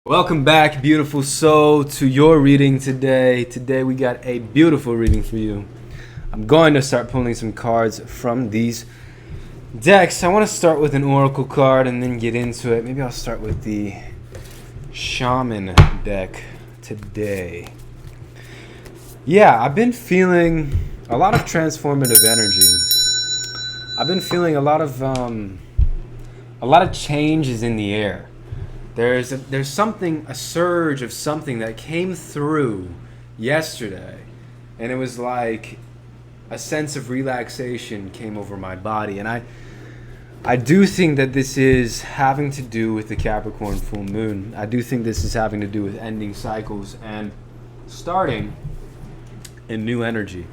Welcome back, beautiful soul, to your reading today. Today we got a beautiful reading for you. I'm going to start pulling some cards from these decks. I want to start with an oracle card and then get into it. Maybe I'll start with the shaman deck today. Yeah, I've been feeling a lot of transformative energy. I've been feeling a lot of changes in the air. There's a surge of something that came through yesterday, and it was like a sense of relaxation came over my body. And I do think that this is having to do with the Capricorn full moon. I do think this is having to do with ending cycles and starting a new energy.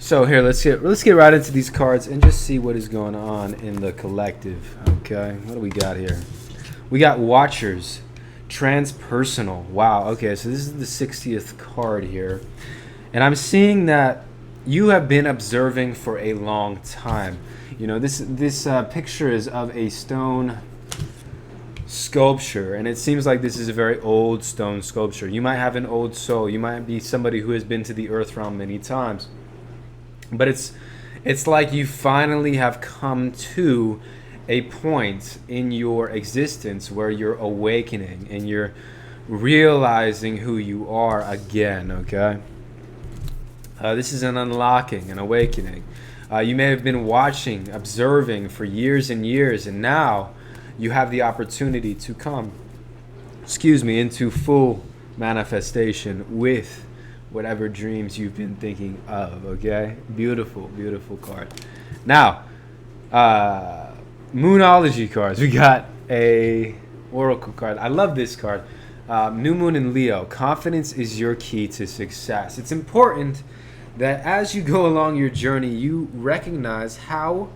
So here, let's get right into these cards and just see what is going on in the collective. Okay, what do we got here? We got Watchers, Transpersonal. Wow, okay, so this is the 60th card here. And I'm seeing that you have been observing for a long time. You know, this picture is of a stone sculpture, and it seems like this is a very old stone sculpture. You might have an old soul. You might be somebody who has been to the earth realm many times. But it's like you finally have come to a point in your existence where you're awakening and you're realizing who you are again, okay? This is an unlocking, an awakening. You may have been watching, observing for years and years, and now you have the opportunity to come, into full manifestation with whatever dreams you've been thinking of, okay? Beautiful, beautiful card. Now, Moonology cards. We got a oracle card. I love this card. New Moon in Leo. Confidence is your key to success. It's important that as you go along your journey, you recognize how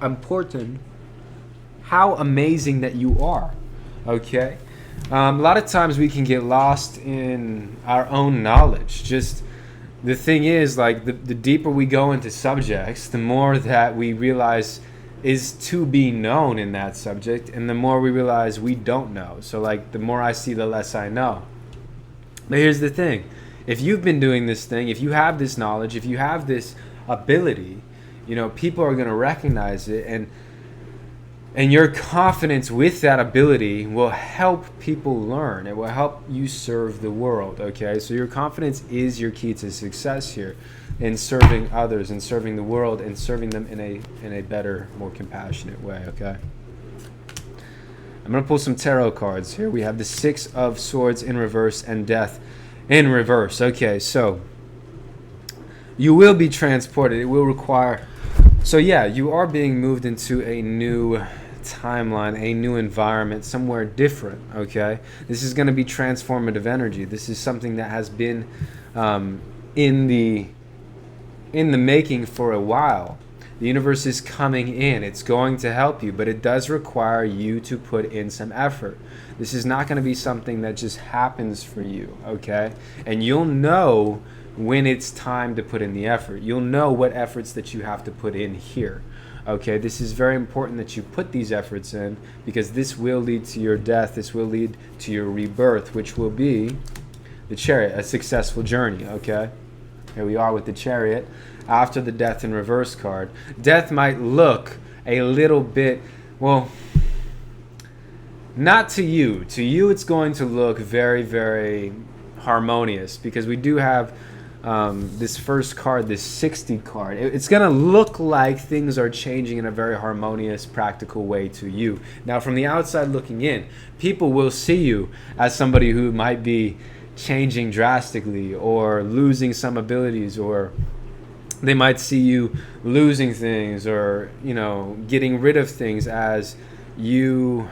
important, how amazing that you are. Okay? A lot of times we can get lost in our own knowledge. Just the thing is, like, the deeper we go into subjects, the more that we realize is to be known in that subject, and the more we realize we don't know. So, like, the more I see, the less I know. But here's the thing. If you've been doing this thing, if you have this knowledge, if you have this ability, you know, people are going to recognize it, and your confidence with that ability will help people learn. It will help you serve the world, okay? So your confidence is your key to success here in serving others and serving the world and serving them in a better, more compassionate way, okay? I'm going to pull some tarot cards here. We have the Six of Swords in reverse and Death in reverse. Okay, so you will be transported. It will require... So yeah, you are being moved into a new timeline, a new environment, somewhere different, okay? This is going to be transformative energy. This is something that has been in the making for a while. The universe is coming in. It's going to help you, but it does require you to put in some effort. This is not going to be something that just happens for you, okay? And you'll know when it's time to put in the effort. You'll know what efforts that you have to put in here. Okay, this is very important that you put these efforts in, because this will lead to your death. This will lead to your rebirth, which will be the Chariot, a successful journey, okay? Here we are with the Chariot after the Death in reverse card. Death might look a little bit, well, not to you. To you, it's going to look very, very harmonious, because we do have this first card, this 60 card. It's going to look like things are changing in a very harmonious, practical way to you. Now, from the outside looking in, people will see you as somebody who might be changing drastically or losing some abilities, or they might see you losing things, or, you know, getting rid of things as you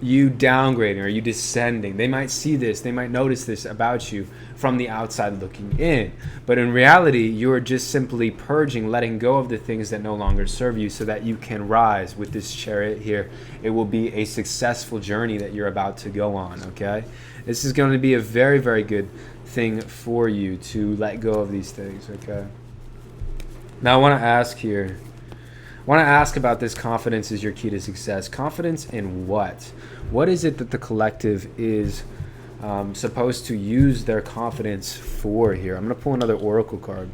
downgrading or you descending. They might see this, they might notice this about you from the outside looking in. But in reality, you're just simply purging, letting go of the things that no longer serve you, so that you can rise with this Chariot here. It will be a successful journey that you're about to go on, okay? This is going to be a very, very good thing for you to let go of these things, okay? Now I want to ask here, I want to ask about this confidence is your key to success. Confidence in what? What is it that the collective is supposed to use their confidence for here? I'm going to pull another oracle card.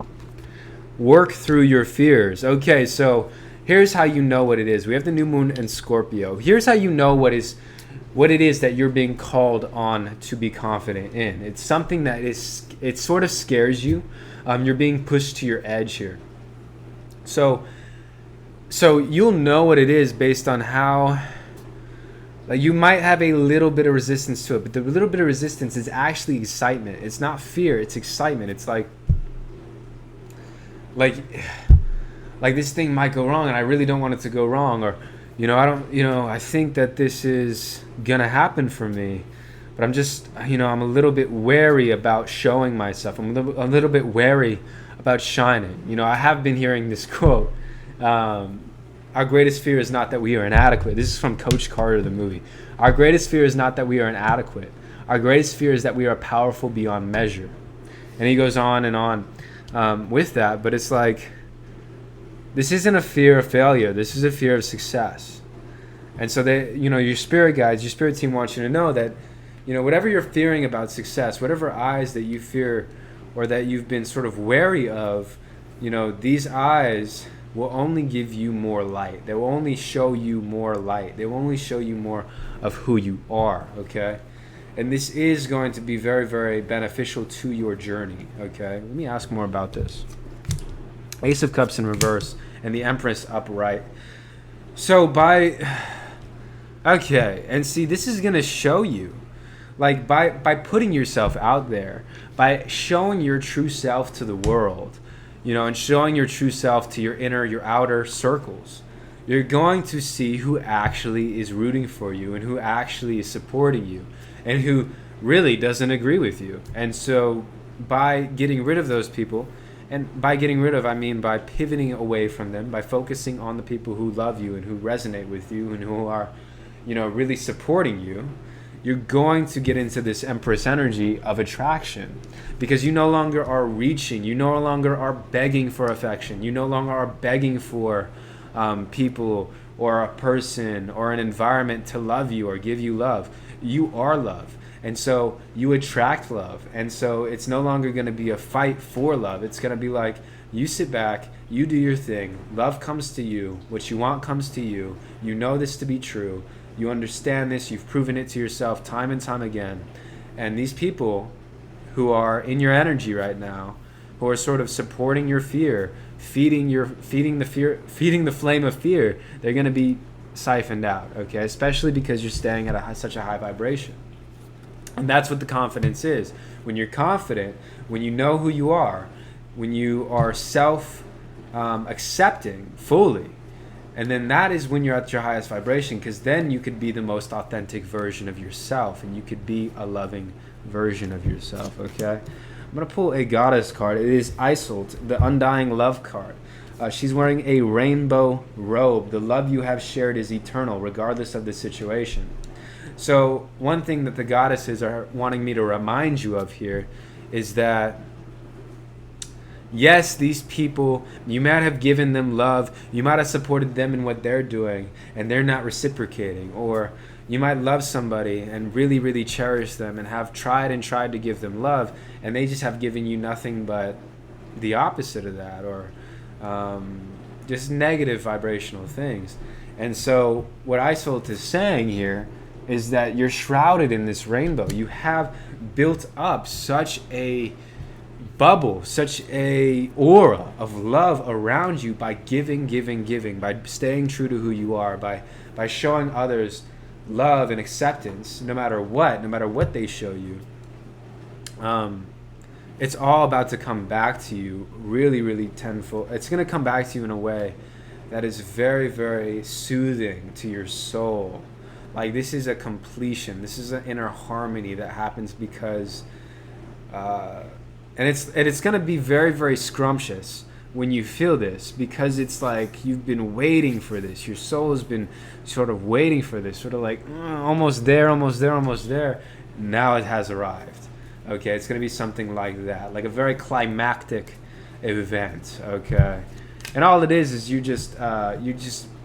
Work through your fears. Okay, so here's how you know what it is. We have the new moon in Scorpio. Here's how you know what it is that you're being called on to be confident in. It's something that it sort of scares you. You're being pushed to your edge here. So you'll know what it is based on how, like, you might have a little bit of resistance to it, but the little bit of resistance is actually excitement. It's not fear, it's excitement. It's like this thing might go wrong and I really don't want it to go wrong, or I think that this is gonna happen for me, but I'm just, I'm a little bit wary about showing myself. I'm a little bit wary about shining. I have been hearing this quote, our greatest fear is not that we are inadequate. This is from Coach Carter, the movie. Our greatest fear is not that we are inadequate. Our greatest fear is that we are powerful beyond measure. And he goes on and on with that, but it's like, this isn't a fear of failure. This is a fear of success. And so your spirit guides, your spirit team wants you to know that, whatever you're fearing about success, whatever eyes that you fear or that you've been sort of wary of, these eyes will only give you more light. They will only show you more light. They will only show you more of who you are, okay? And this is going to be very, very beneficial to your journey, okay? Let me ask more about this. Ace of Cups in reverse and the Empress upright. So and see, this is going to show you, like, by putting yourself out there, by showing your true self to the world, and showing your true self to your outer circles, you're going to see who actually is rooting for you and who actually is supporting you and who really doesn't agree with you. And so by getting rid of those people, and by getting rid of, I mean by pivoting away from them, by focusing on the people who love you and who resonate with you and who are, really supporting you, you're going to get into this Empress energy of attraction, because you no longer are reaching, you no longer are begging for affection, you no longer are begging for people or a person or an environment to love you or give you love. You are love, and so you attract love, and so it's no longer going to be a fight for love. It's going to be like, you sit back, you do your thing, love comes to you, what you want comes to you, you know this to be true, you understand this, you've proven it to yourself time and time again. And these people who are in your energy right now, who are sort of supporting your fear, feeding the flame of fear, they're going to be siphoned out, okay? Especially because you're staying at such a high vibration. And that's what the confidence is. When you're confident, when you know who you are, when you are accepting fully, and then that is when you're at your highest vibration, because then you could be the most authentic version of yourself, and you could be a loving version of yourself, okay? I'm going to pull a goddess card. It is Isolt, the undying love card. She's wearing a rainbow robe. The love you have shared is eternal, regardless of the situation. So one thing that the goddesses are wanting me to remind you of here is that, yes, these people, you might have given them love, you might have supported them in what they're doing, and they're not reciprocating. Or you might love somebody and really, really cherish them and have tried to give them love, and they just have given you nothing but the opposite of that, or just negative vibrational things. And so what Isolt is saying here is that you're shrouded in this rainbow. You have built up such a bubble, such a aura of love around you by giving, by staying true to who you are, by showing others love and acceptance, no matter what they show you. It's all about to come back to you really, really tenfold. It's going to come back to you in a way that is very, very soothing to your soul. Like, this is a completion. This is an inner harmony that happens because, and it's going to be very, very scrumptious when you feel this, because it's like you've been waiting for this. Your soul has been sort of waiting for this, sort of like almost there. Now it has arrived. Okay, it's going to be something like that, like a very climactic event. Okay, and all it is you just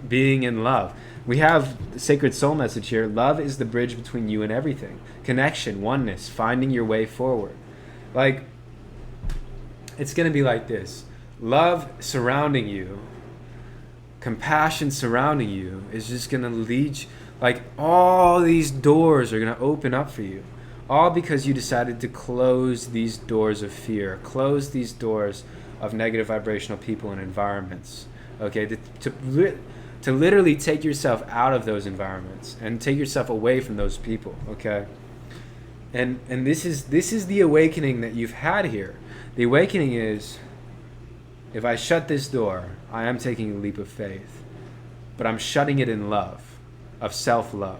being in love. We have the sacred soul message here. Love is the bridge between you and everything. Connection, oneness, finding your way forward. Like, it's going to be like this. Love surrounding you, compassion surrounding you is just going to lead you. Like, all these doors are going to open up for you. All because you decided to close these doors of fear, close these doors of negative vibrational people and environments. Okay, to literally take yourself out of those environments and take yourself away from those people. Okay, and this is the awakening that you've had here. The awakening is, if I shut this door, I am taking a leap of faith, but I'm shutting it in love, of self-love.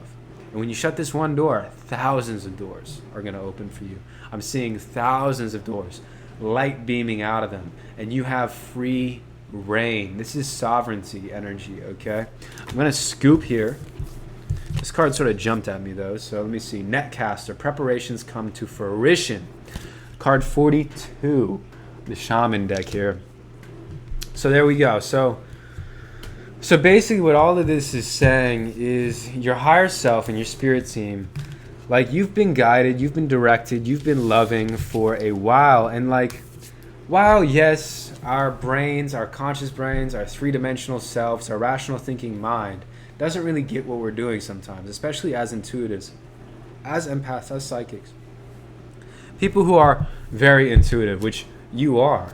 And when you shut this one door, thousands of doors are going to open for you. I'm seeing thousands of doors, light beaming out of them, and you have free reign. This is sovereignty energy, okay? I'm going to scoop here. This card sort of jumped at me, though, so let me see. Netcaster, preparations come to fruition. Card 42, the shaman deck here. So there we go. So basically what all of this is saying is your higher self and your spirit team, like, you've been guided, you've been directed, you've been loving for a while. And like, while yes, our brains, our conscious brains, our three-dimensional selves, our rational thinking mind doesn't really get what we're doing sometimes, especially as intuitives, as empaths, as psychics. People who are very intuitive, which you are,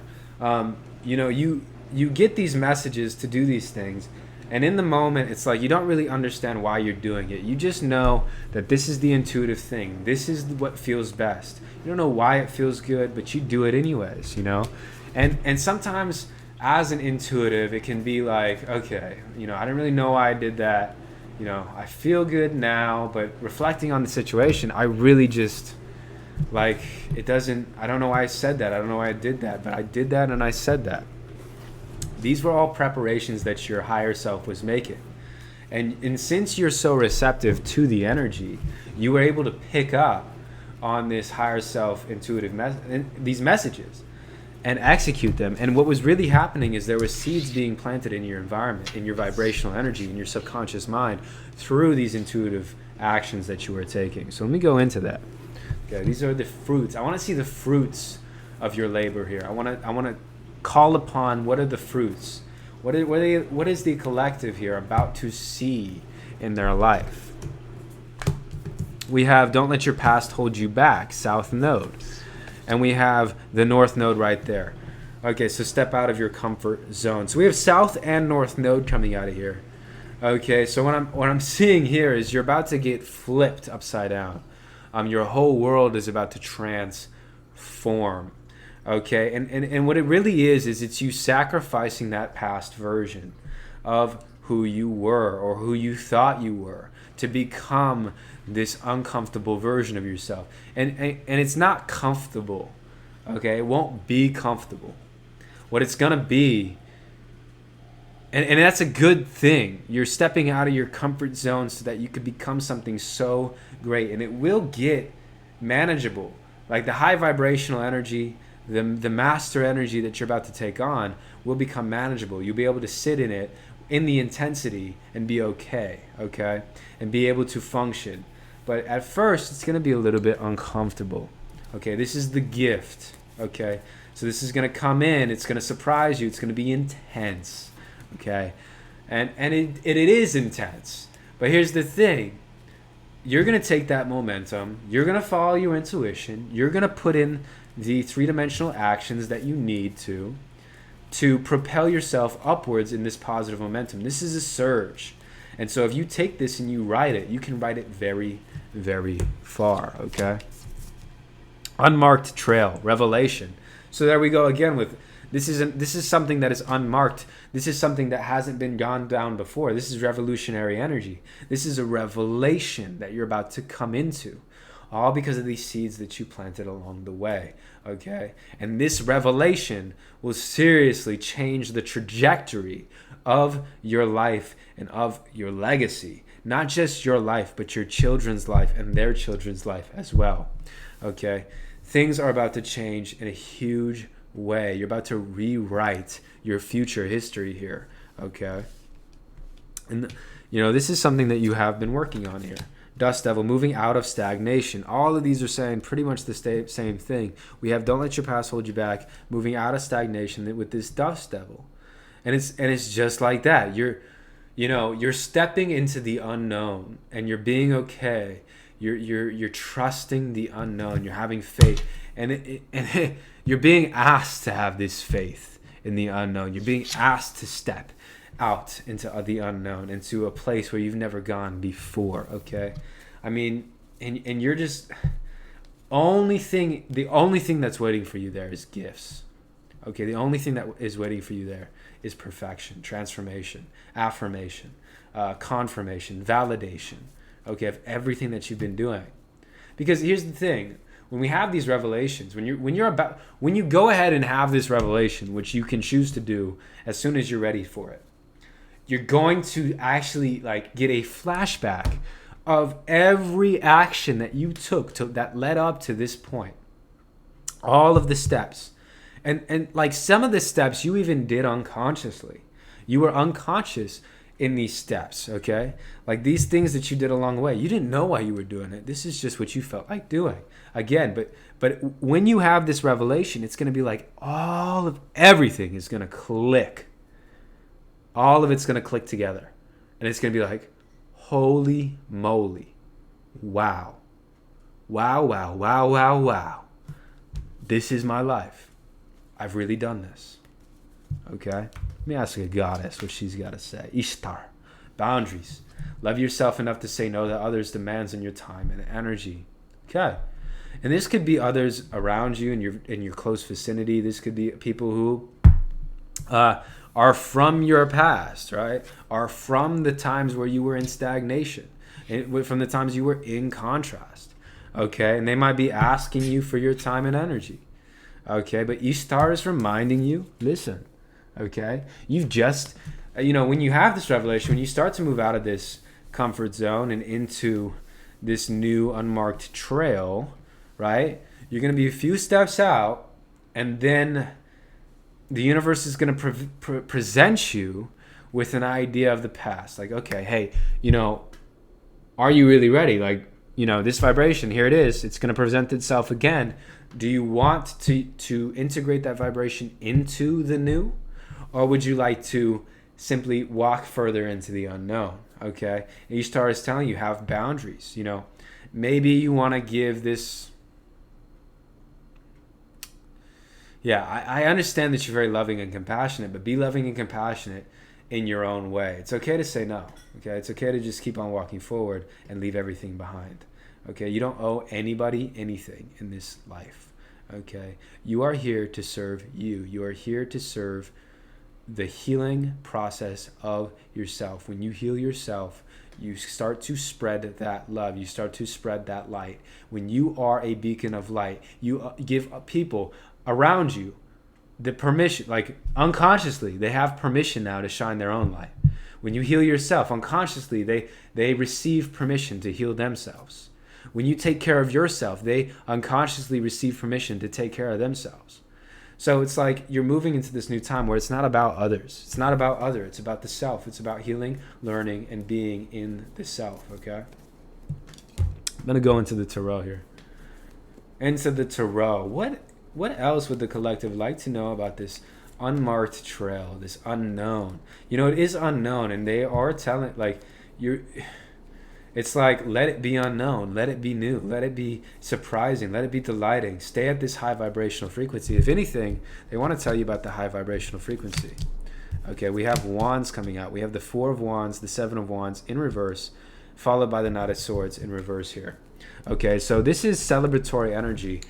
you get these messages to do these things, and in the moment it's like you don't really understand why you're doing it. You just know that this is the intuitive thing, this is what feels best. You don't know why it feels good, but you do it anyways, and sometimes as an intuitive it can be like, okay, I didn't really know why I did that, I feel good now, but reflecting on the situation, I really just, like, I don't know why I said that, I don't know why I did that, but I did that and I said that. These were all preparations that your higher self was making. And since you're so receptive to the energy, you were able to pick up on this higher self intuitive these messages and execute them. And what was really happening is there were seeds being planted in your environment, in your vibrational energy, in your subconscious mind, through these intuitive actions that you were taking. So let me go into that. Okay, these are the fruits. I want to see the fruits of your labor here. I want to call upon what are the fruits. What is the collective here about to see in their life? We have don't let your past hold you back, South Node. And we have the North Node right there. Okay, so step out of your comfort zone. So we have South and North Node coming out of here. Okay, so what I'm seeing here is you're about to get flipped upside down. Your whole world is about to transform. Okay, and what it really is it's you sacrificing that past version of who you were or who you thought you were to become this uncomfortable version of yourself. And it's not comfortable, okay? It won't be comfortable. What it's going to be, and that's a good thing. You're stepping out of your comfort zone so that you could become something so great. And it will get manageable. Like the high vibrational energy, the master energy that you're about to take on will become manageable. You'll be able to sit in it, in the intensity, and be okay? And be able to function. But at first, it's going to be a little bit uncomfortable. Okay, this is the gift. Okay, so this is going to come in. It's going to surprise you. It's going to be intense. Okay, and it is intense. But here's the thing. You're going to take that momentum. You're going to follow your intuition. You're going to put in the three-dimensional actions that you need to propel yourself upwards in this positive momentum. This is a surge. And so if you take this and you ride it, you can ride it very, very far, okay? Unmarked trail, revelation. So there we go again with, this is something that is unmarked. This is something that hasn't been gone down before. This is revolutionary energy. This is a revelation that you're about to come into. All because of these seeds that you planted along the way, okay? And this revelation will seriously change the trajectory of your life and of your legacy. Not just your life, but your children's life and their children's life as well, okay? Things are about to change in a huge way. You're about to rewrite your future history here, okay? And, you know, this is something that you have been working on here. Dust Devil, moving out of stagnation. All of these are saying pretty much the same thing. We have don't let your past hold you back, moving out of stagnation with this Dust Devil. And it's just like that. You're stepping into the unknown and you're being okay. You're trusting the unknown. You're having faith. And you're being asked to have this faith in the unknown. You're being asked to step out into the unknown, into a place where you've never gone before, okay? I mean, and you're just the only thing that's waiting for you there is gifts. Okay, the only thing that is waiting for you there is perfection, transformation, affirmation, confirmation, validation, okay, of everything that you've been doing. Because here's the thing, when we have these revelations, when you go ahead and have this revelation, which you can choose to do as soon as you're ready for it, you're going to actually like get a flashback of every action that you took that led up to this point. All of the steps. And like some of the steps you even did unconsciously. You were unconscious in these steps, okay? Like these things that you did along the way. You didn't know why you were doing it. This is just what you felt like doing. Again, but when you have this revelation, it's going to be like everything is going to click. All of it's going to click together. And it's going to be like, holy moly. Wow. Wow, wow, wow, wow, wow. This is my life. I've really done this. Okay? Let me ask a goddess what she's got to say. Ishtar. Boundaries. Love yourself enough to say no to others' demands on your time and energy. Okay. And this could be others around you in your close vicinity. This could be people who are from your past, right? Are from the times where you were in stagnation, from the times you were in contrast, okay? And they might be asking you for your time and energy, okay? But Ishtar is reminding you, listen, okay? You've just, when you have this revelation, when you start to move out of this comfort zone and into this new unmarked trail, right? You're going to be a few steps out, and then the universe is going to present you with an idea of the past. Like, okay, hey, are you really ready? Like, this vibration, here it is. It's going to present itself again. Do you want to integrate that vibration into the new? Or would you like to simply walk further into the unknown? Okay? And Ishtar is telling you, have boundaries. Maybe you want to give this... Yeah, I understand that you're very loving and compassionate, but be loving and compassionate in your own way. It's okay to say no. Okay, it's okay to just keep on walking forward and leave everything behind. Okay, you don't owe anybody anything in this life. Okay, you are here to serve you. You are here to serve the healing process of yourself. When you heal yourself, you start to spread that love. You start to spread that light. When you are a beacon of light, you give people around you the permission, like unconsciously, they have permission now to shine their own light. When you heal yourself, unconsciously, they receive permission to heal themselves. When you take care of yourself, they unconsciously receive permission to take care of themselves. So it's like you're moving into this new time where it's not about others. It's not about others. It's about the self. It's about healing, learning, and being in the self, okay? I'm going to go into the tarot here. Into the tarot. What else would the collective like to know about this unmarked trail, this unknown? It is unknown, and they are telling, it's like, let it be unknown, let it be new, let it be surprising, let it be delighting. Stay at this high vibrational frequency. If anything, they want to tell you about the high vibrational frequency. Okay, we have wands coming out. We have the 4 of wands, the 7 of wands in reverse, followed by the Knight of Swords in reverse here. Okay, so this is celebratory energy.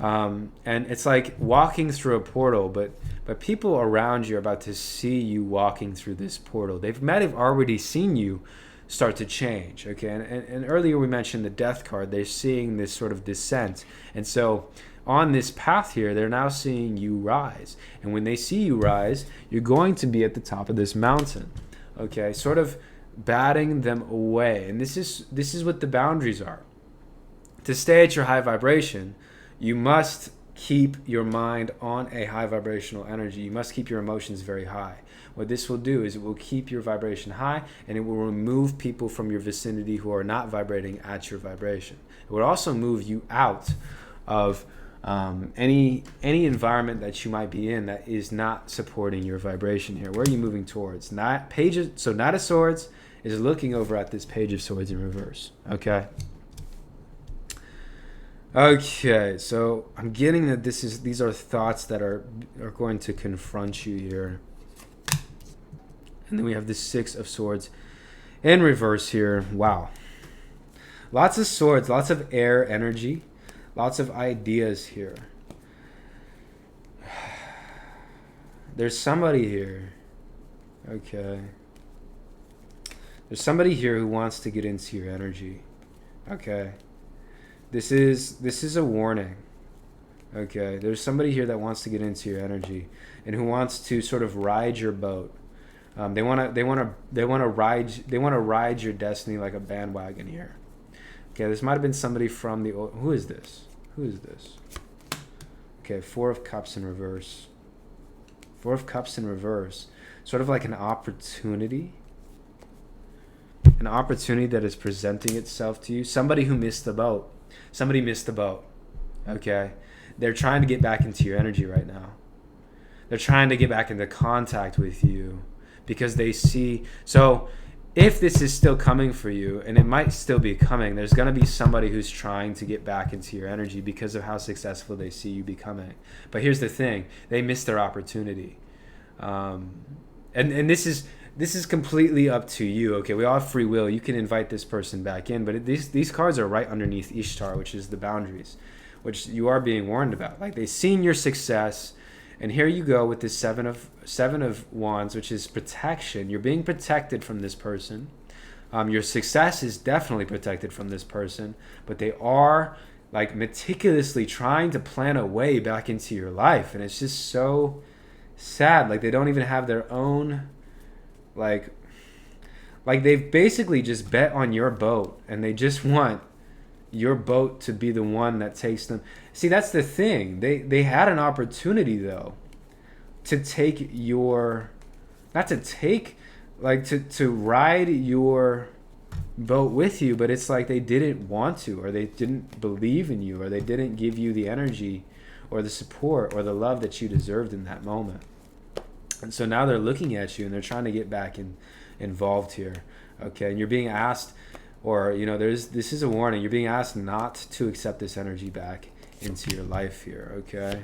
And it's like walking through a portal, but people around you are about to see you walking through this portal. They might have already seen you start to change, okay? And earlier we mentioned the Death card. They're seeing this sort of descent. And so on this path here, they're now seeing you rise. And when they see you rise, you're going to be at the top of this mountain, okay? Sort of batting them away. And this is what the boundaries are. To stay at your high vibration, you must keep your mind on a high vibrational energy. You must keep your emotions very high. what this will do is it will keep your vibration high, and it will remove people from your vicinity who are not vibrating at your vibration. It would also move you out of any environment that you might be in that is not supporting your vibration here. Where are you moving towards? So Knight of Swords is looking over at this Page of Swords in reverse. Okay. Okay, so I'm getting that these are thoughts that are going to confront you here. And then we have the Six of Swords in reverse here. Wow. Lots of swords, lots of air energy, lots of ideas here. There's somebody here. Okay. There's somebody here who wants to get into your energy. Okay. This is a warning. Okay. There's somebody here that wants to get into your energy and who wants to sort of ride your boat. They want to ride your destiny like a bandwagon here. Okay, this might have been somebody from the old, who is this? Okay, Four of Cups in reverse. Four of Cups in reverse. Sort of like an opportunity. An opportunity that is presenting itself to you. Somebody who missed the boat. Somebody missed the boat. Okay? They're trying to get back into your energy right now. They're trying to get back into contact with you because they see. So if this is still coming for you, and it might still be coming, there's going to be somebody who's trying to get back into your energy because of how successful they see you becoming. But here's the thing. They missed their opportunity. And this is completely up to you. Okay, we all have free will. You can invite this person back in. But these cards are right underneath Ishtar, which is the boundaries, which you are being warned about. Like, they've seen your success. And here you go with this seven of Wands, which is protection. You're being protected from this person. Your success is definitely protected from this person, but they are like meticulously trying to plan a way back into your life, and it's just so sad. Like, they don't even have their own, like they've basically just bet on your boat, and they just want your boat to be the one that takes them. See, that's the thing. They had an opportunity, though, to take your, not to take, like to ride your boat with you, but it's like they didn't want to, or they didn't believe in you, or they didn't give you the energy or the support or the love that you deserved in that moment. And so now they're looking at you and they're trying to get back involved here. Okay, and you're being asked, or, this is a warning. You're being asked not to accept this energy back into your life here, okay?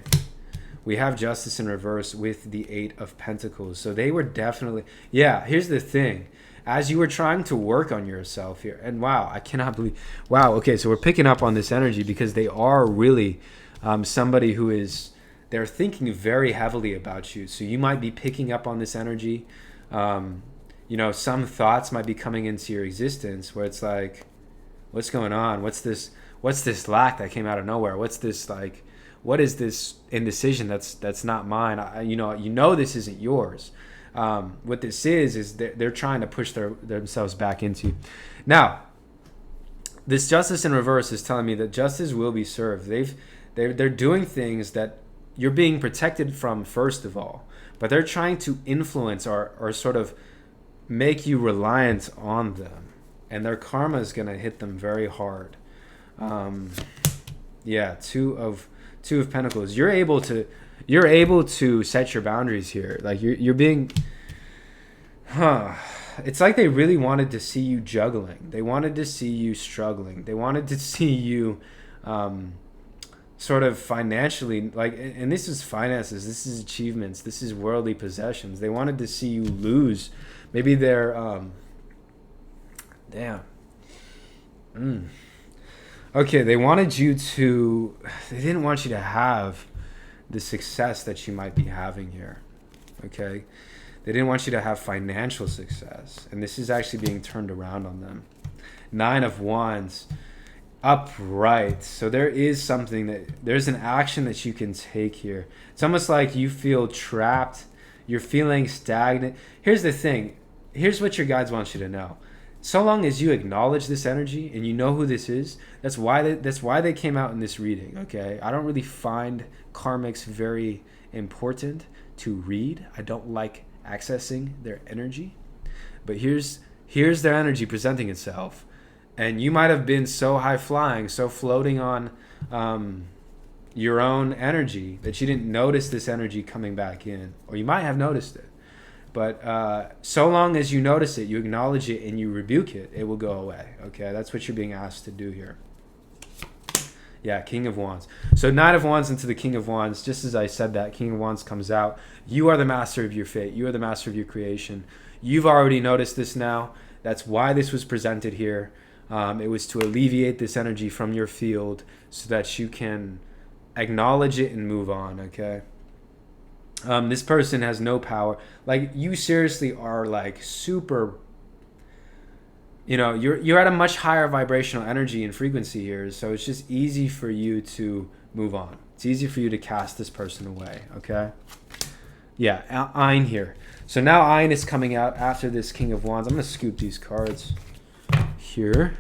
We have Justice in reverse with the Eight of Pentacles. So they were definitely, here's the thing. As you were trying to work on yourself here, and wow, I cannot believe, wow, okay, so we're picking up on this energy because they are really somebody who is, they're thinking very heavily about you. So you might be picking up on this energy. Some thoughts might be coming into your existence where it's like, what's going on? What's this lack that came out of nowhere? What's this, like, what is this indecision that's not mine? This isn't yours. What this is they're trying to push themselves back into. Now, this Justice in reverse is telling me that justice will be served. They're doing things that you're being protected from, first of all, but they're trying to influence or sort of make you reliant on them, and their karma is going to hit them very hard. Two of Pentacles. You're able to set your boundaries here. Like, you're being, it's like they really wanted to see you juggling. They wanted to see you struggling. They wanted to see you sort of financially, like, and this is finances, this is achievements, this is worldly possessions. They wanted to see you lose maybe their okay, they wanted you to, they didn't want you to have the success that you might be having here. Okay, they didn't want you to have financial success, and this is actually being turned around on them. Nine of Wands upright. So there is something there's an action that you can take here. It's almost like you feel trapped, you're feeling stagnant. Here's the thing. Here's what your guides want you to know. So long as you acknowledge this energy and you know who this is, that's why they came out in this reading, okay? I don't really find karmics very important to read. I don't like accessing their energy. But here's their energy presenting itself. And you might have been so high flying, so floating on your own energy that you didn't notice this energy coming back in. Or you might have noticed it. But so long as you notice it, you acknowledge it, and you rebuke it, it will go away. Okay, that's what you're being asked to do here. Yeah, King of Wands. So Knight of Wands into the King of Wands. Just as I said that, King of Wands comes out. You are the master of your fate. You are the master of your creation. You've already noticed this now. That's why this was presented here. It was to alleviate this energy from your field so that you can acknowledge it and move on, okay? This person has no power. Like, you seriously are like super, you know, you're at a much higher vibrational energy and frequency here, so it's just easy for you to move on. It's easy for you to cast this person away, okay? Yeah, Ein here. So now Ein is coming out after this King of Wands. I'm going to scoop these cards here.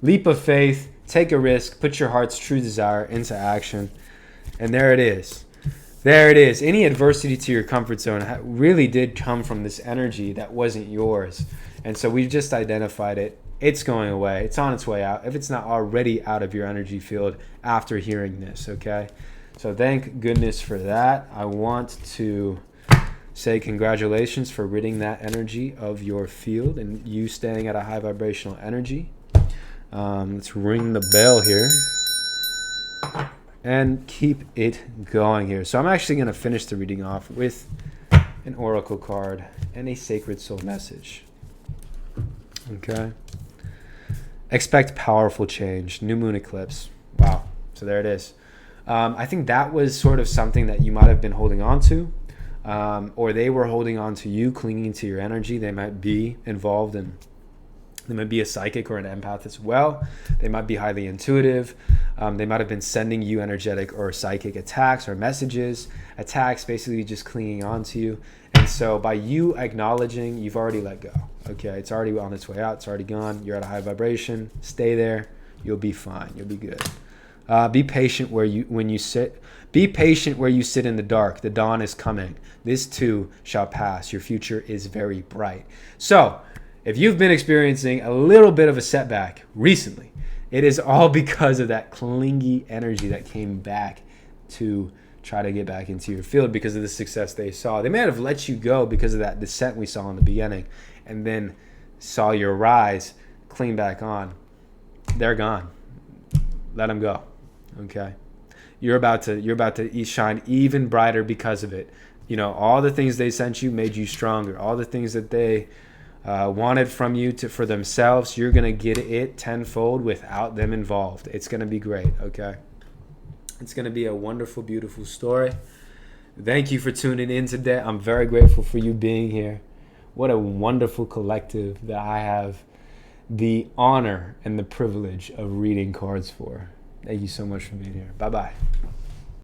Leap of faith, take a risk, put your heart's true desire into action. And there it is. There it is. Any adversity to your comfort zone really did come from this energy that wasn't yours. And so we've just identified it. It's going away. It's on its way out, if it's not already out of your energy field after hearing this, okay? So thank goodness for that. I want to say congratulations for ridding that energy of your field and you staying at a high vibrational energy. Let's ring the bell here and keep it going here. So I'm actually going to finish the reading off with an oracle card and a sacred soul message. Okay. Expect powerful change. New moon eclipse. Wow. So there it is. I think that was sort of something that you might have been holding on to, or they were holding on to you, clinging to your energy. They might be involved in, they might be a psychic or an empath as well. They might be highly intuitive. They might have been sending you energetic or psychic attacks or messages, attacks, basically just clinging on to you. And so by you acknowledging, you've already let go. Okay, it's already on its way out. It's already gone. You're at a high vibration. Stay there. You'll be fine. You'll be good. Be patient when you sit. Be patient where you sit in the dark. The dawn is coming. This too shall pass. Your future is very bright. So, if you've been experiencing a little bit of a setback recently, it is all because of that clingy energy that came back to try to get back into your field because of the success they saw. They may have let you go because of that descent we saw in the beginning, and then saw your rise, clean back on. They're gone. Let them go. Okay, you're about to shine even brighter because of it. You know, all the things they sent you made you stronger. All the things that they wanted from you for themselves, you're gonna get it tenfold without them involved. It's gonna be great. Okay, it's gonna be a wonderful, beautiful story. Thank you for tuning in today. I'm very grateful for you being here. What a wonderful collective that I have the honor and the privilege of reading cards for. Thank you so much for being here. Bye-bye.